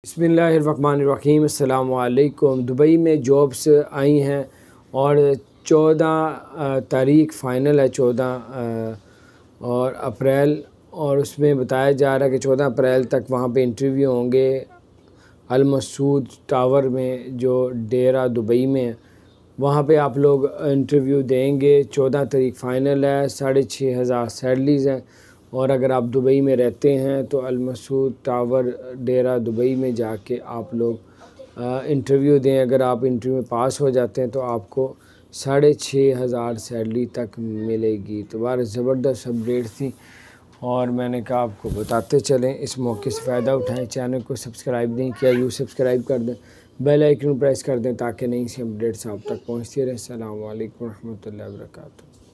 बिस्मिल्लाहिर्रहमानिर्रहीम। अस्सलाम वालेकुम। दुबई में जॉब्स आई हैं और 14 तारीख फ़ाइनल है, 14 और अप्रैल, और उसमें बताया जा रहा है कि 14 अप्रैल तक वहाँ पे इंटरव्यू होंगे अल मसूद टावर में, जो डेरा दुबई में है। वहाँ पे आप लोग इंटरव्यू देंगे। 14 तारीख फ़ाइनल है। 6,500 सैलरीज़ हैं, और अगर आप दुबई में रहते हैं तो अल मसूद टावर डेरा दुबई में जाके आप लोग इंटरव्यू दें। अगर आप इंटरव्यू में पास हो जाते हैं तो आपको 6,500 सैलरी तक मिलेगी। तो बार ज़बरदस्त अपडेट थी और मैंने कहा आपको बताते चलें, इस मौके से फ़ायदा उठाएं। चैनल को सब्सक्राइब नहीं किया, यूँ सब्सक्राइब कर दें, बेल आइकन प्रेस कर दें ताकि नई सी अपडेट्स आप तक पहुँचती रहें। अस्सलामु अलैकुम रहमतुल्लाहि व बरकातुहू।